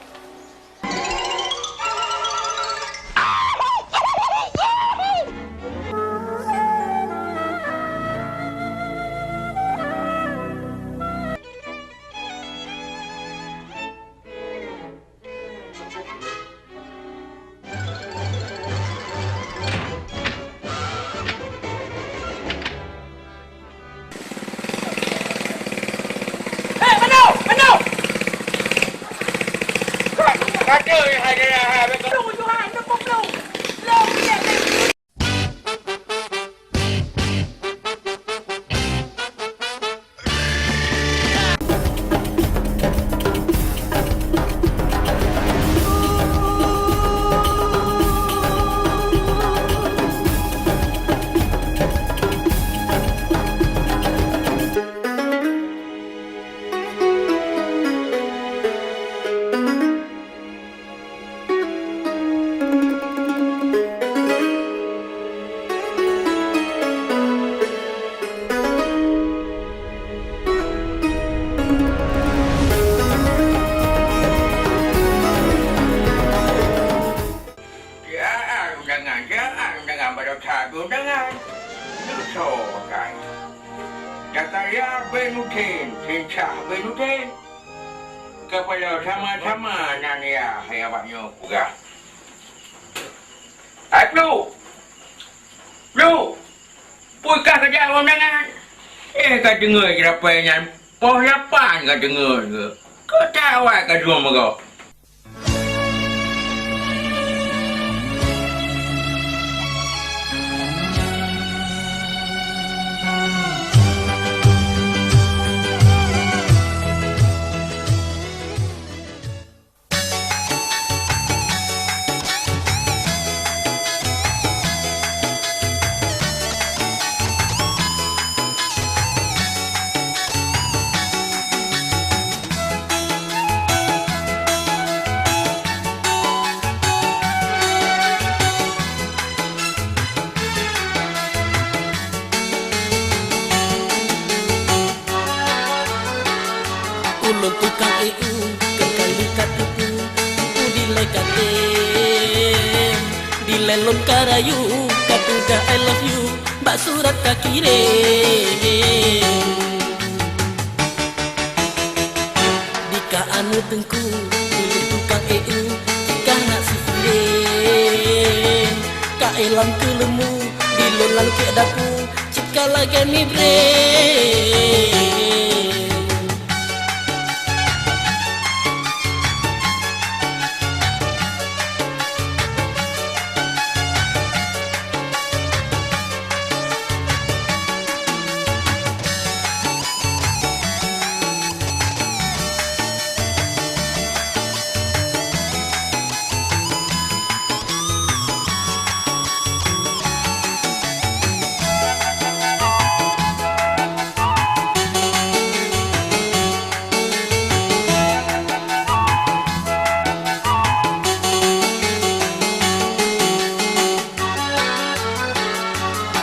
Kepada sama-sama nania yang abangnya pegah. Lu! Puikah kerja awam dengan? Kau dengar je rapanya. Poh lapan kau dengar ke? Kau tahu kau dua mereka. Ulun tukang EU kekali katipu udile katem dilelon karayu katuga I love you bak surat kakirim dika anu tengku ulun tukang EU jika nak sikirim ka elang kelemu dilon lalu ke dapu jika lagi ni bre.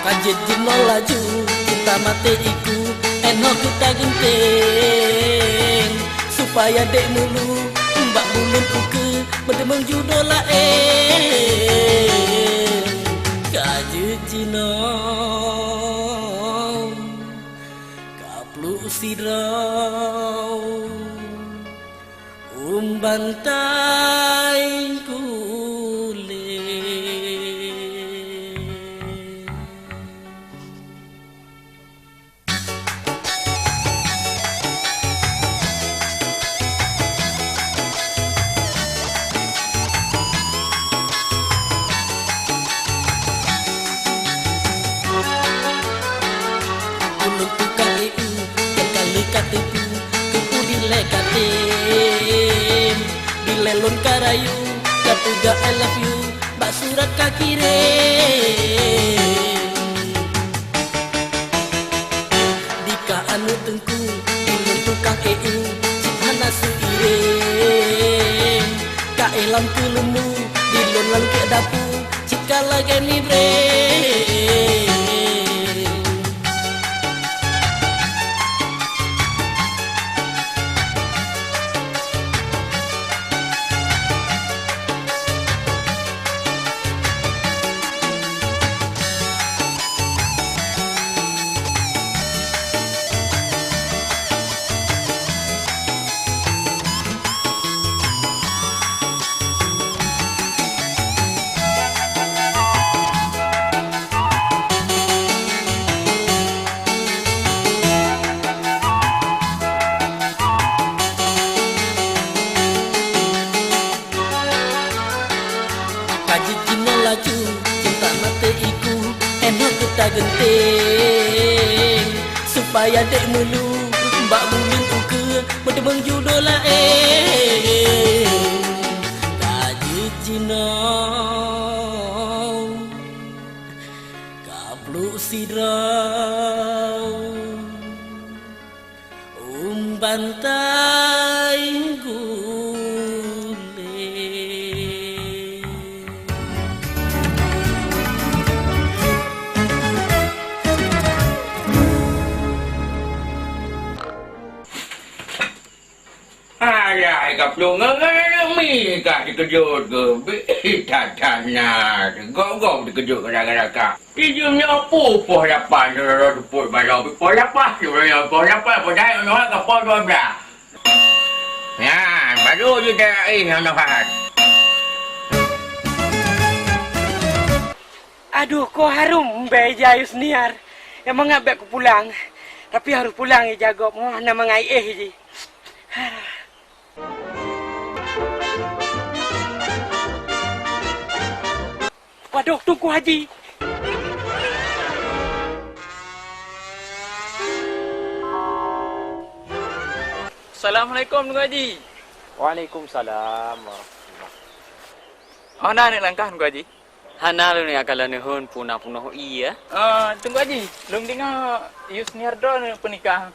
Kajejin laju kita mati iku eno kita genteng supaya dek mulu mbak mulun uke berdemeng judola kajejin kaplu sirau Bantai kulit. Ulung tukang EU yang kali katipu kupudile katim dilelon karayu kapuga I love you bak surat kakirim dika anu tengku ulung tukang EU cipana seiring ka elam kelemu dilon lan ke dapu cika lagi libre. Genting supaya dek melu mbak buling uke berdemeng judola kaji Cina kaplu sidrau bantai Ayah, kaplu ngami kak dikejut ke, tatana, gong dikejut ke raga-raga. Ijumnya apa lapan, put balau, apa lapan, pedai orang kapal dua belah. Ya, baru juga yang dapat. Aduh, kok harum beja Yusniar. Emang ngabek aku pulang. Tapi harus pulang ya jago. Mana mengai je. Waduh, tunggu Haji. Assalamualaikum Tunggu Haji. Waalaikumsalam. Oh, nak langkah Tunggu Haji. Hana lu ni akalan ni hun punah iya. Tunggu Haji. Lung tengok Yusniar do pernikah.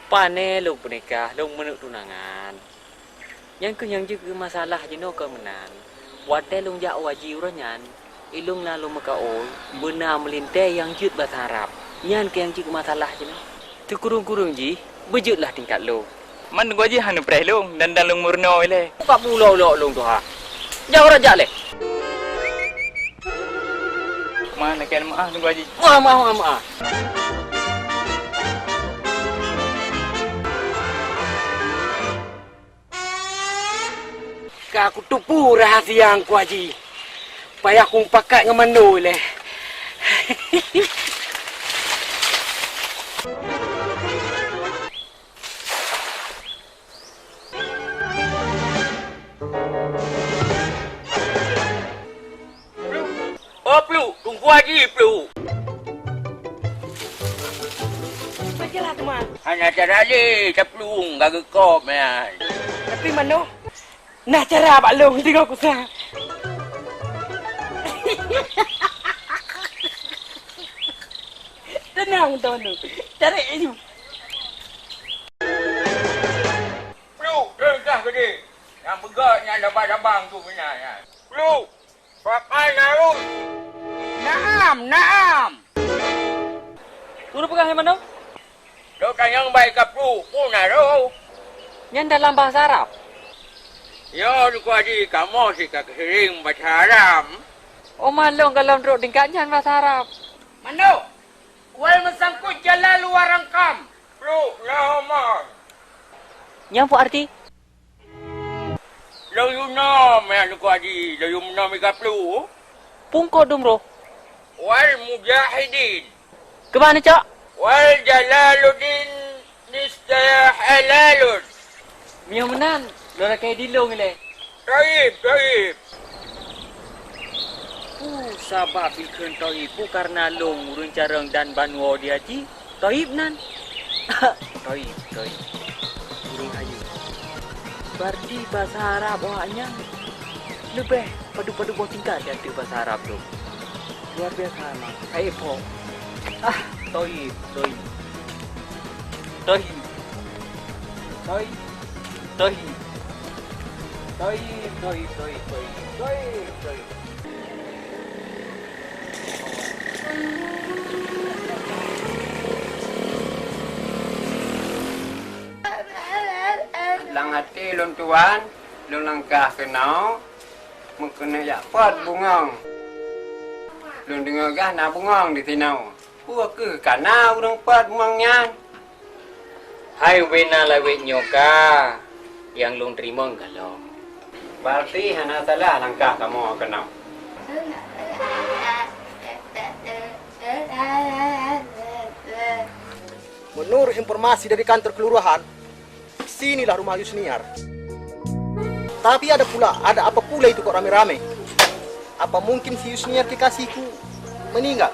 Pane lu pernikah, lu menuk tunangan. Yang ku yang juga masalah jeno ke menan. Wate lung jak waji uranyan. Ilung lalu makaoi benar melintai yang jut bahasa Arab. Nyan ke yang juga masalah jeno. Tu kurung-kurung ji, bejutlah tingkat lu. Man Tunggu Haji hanu preh lung dan lung murno le. Buka pulau lung tu ha. Jauh raja le. Mana kan maaf Tunggu Haji. Maaf. Aku tupu rahasia aku Haji. Payah aku pakai dengan menu leh. Oh, Plu, Tunggu Haji, Plu. Bacalah teman. Hanya cara ni, caplung, gak kop ya. Tapi mana? Nah cara Pak Long tengok aku sah. Tenang tuan tu. Cari itu. Plu, dengar ke dia? Yang begaknya labang-labang tu benar. Plu, pakai narut. Naam. Turu pegang yang mana? Dokter yang baik ke Plu, pun naruh. Yang dalam bahasa Arab. Ya, Tunggu Haji, kamu sih kak sering baca Arab. Oh, malong kalau duduk tingkatnya bahasa Arab. Mano, wal mesangkut jalan luar rangkam. Plu, lahomar. Yang apa arti? Layuna mai aku haji. Layuna mi kaplu. Pungko dumro. Wal mujahidin. Kemana, Cok? Wal Jalaluddin nistaya halalun. Mio menan. Lora kayak dilong le. Taib. Sabab ikan toibu karena long urun carang dan banwo dia ji. Toib nan. Toib. Urung hayu. Bardi bahasa Arab awaknya lebih padu-padu buah tingkat dan tu bahasa Arab tu. Luar biasa emang. Kayak po. Toib. Lang hati lon tuan, lon langkah kenau, mengkena yak pat bungang. Lon dengar gah na bungang di tinau. Buat ke kana urang pat bungangnya. Hai wena lawe nyoka yang lung terima galau. Berarti hana salah langkah kamu kenau. Menurut informasi dari kantor kelurahan, sinilah rumah Yusniar. Tapi ada apa pula itu kok rame-rame? Apa mungkin si Yusniar kekasihku meninggal?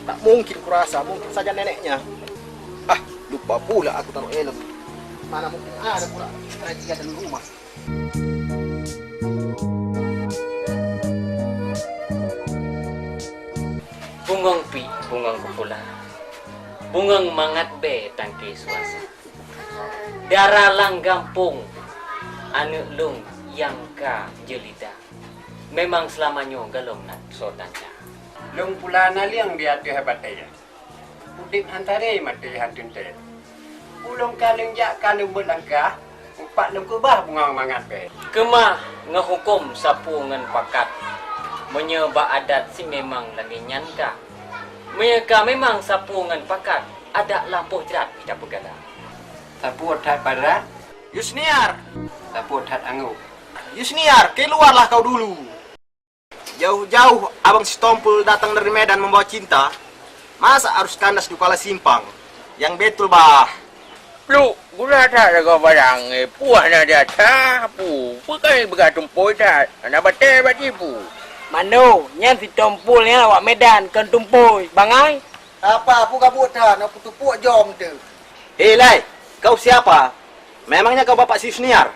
Tak mungkin kurasa, mungkin saja neneknya. Lupa pula aku taruh helm. Mana mungkin ada pula razia dalam rumah. Bungang kepula. Bungang mangat be tangki suasa. Darah lang gampung. Anu lung yang ka jelida. Memang selamanya galong nak sodanya. Lung pula naliang dia tu hebat dia. Udip hantare mati hantun te. Ulung kaleng jak kaleng berlangkah. Empat lung kubah bungang mangat be. Kemah ngehukum sapungan pakat. Menyebab adat si memang lagi nyanka. Mereka memang sapungan pakat. Ada lampu jerat tidak bergala. Sapu otat padat. Yusniar! Sapu otat angu. Yusniar, keluarlah kau dulu. Jauh-jauh abang si Tompul datang dari Medan membawa cinta. Masa harus kandas di Kuala Simpang? Yang betul bah. Lu, gula tak ada kau barang. Puah nak dia tak. Bukan bergantung poin tak. Nak batal batipu. Mano, nyan si Tompulnya awak Medan kan tumpoi. Bangai? Apa aku kabut dah, nak putu-puak jom tu. Lai, kau siapa? Memangnya kau bapak si Yusniar?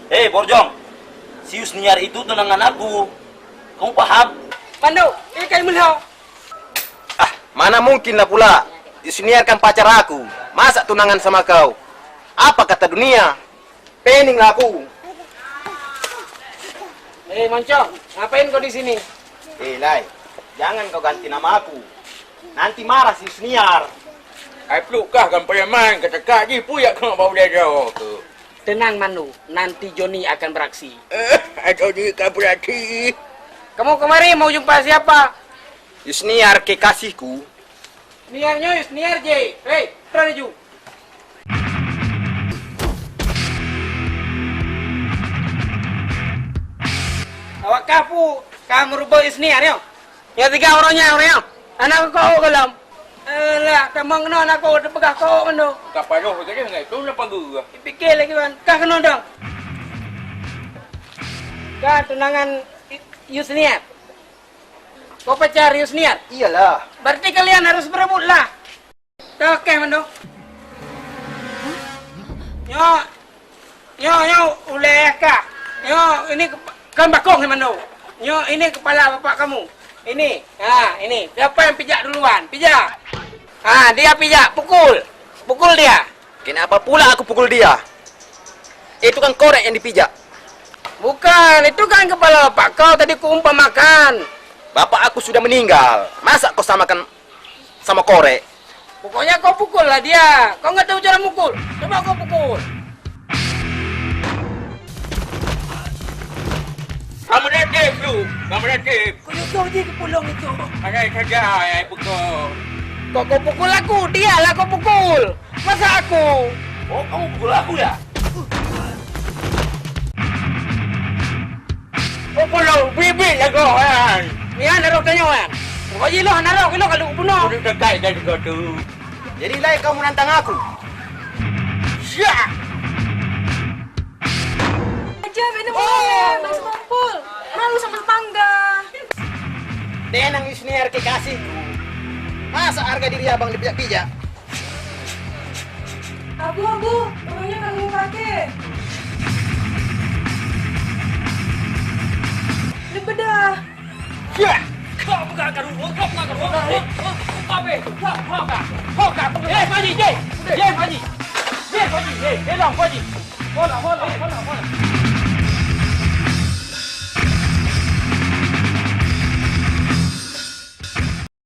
Borjong. Si Yusniar itu tunangan aku. Kamu paham? Mano, kayak mulau. Mana mungkin lah pula. Yusniar kan pacar aku. Masa tunangan sama kau? Apa kata dunia? Pening lah aku. Moncong, ngapain kau di sini? Lai, jangan kau ganti nama aku. Nanti marah si Yusniar. Pelukah kan preman kata kak je puyak kena bawa dia jauh tu. Tenang Manu, nanti Joni akan beraksi. Joni akan beraksi. Kamu kemari mau jumpa siapa? Yusniar kekasihku. Yusniar je. Hei, terus ju. Awak kapu, kamu rubah Yusniar yo. Ya 3 orangnya orang yo. Anak kau kelam. Lah, kamu kena nak kau pegah kau mano. Kapal roh ke dia ngai tu lepas gua. Fikir lagi kan. Kah kena dong. Kah tunangan Yusniar. Kau pacar Yusniar? Iyalah. Berarti kalian harus berebut lah. Oke mano. Yo, uleh kah. Yo, ini kan bakong mano. Yo, ini kepala bapak kamu. Ini, ini. Siapa yang pijak duluan? Pijak. Dia pijak. Pukul dia. Kenapa pula aku pukul dia? Itu kan korek yang dipijak. Bukan, itu kan kepala bapak kau tadi kuumpamakan. Bapak aku sudah meninggal. Masa kau samakan sama korek? Pokoknya kau pukul lah dia. Kau nggak tahu cara mukul. Coba kau pukul. Kamu natip tu. Kamu natip. Kau je ke pulong itu. Ada saja yang pukul. Kau pukul aku. Dia lah kau pukul. Masa aku? Oh, kamu pukul aku ya? Pulau bibit lah kau kan. Ni naruh tanya kan. Kau je lah naruh kilo kalau bunuh. Udah dekat dah juga tu. Jadi lai kau menantang aku. Syak. Aja benda boleh. Masih kumpul. Malu sama tetangga. Denang Yusniar kekasihku. Masa harga diri abang dipijak-pijak? Abu, orangnya kagak pakai. Ini bedah. Ya. Kau bukan akan rumah, kau bukan akan rumah. Apa? Hoka. Haji. Haji. Long, Haji. Hola.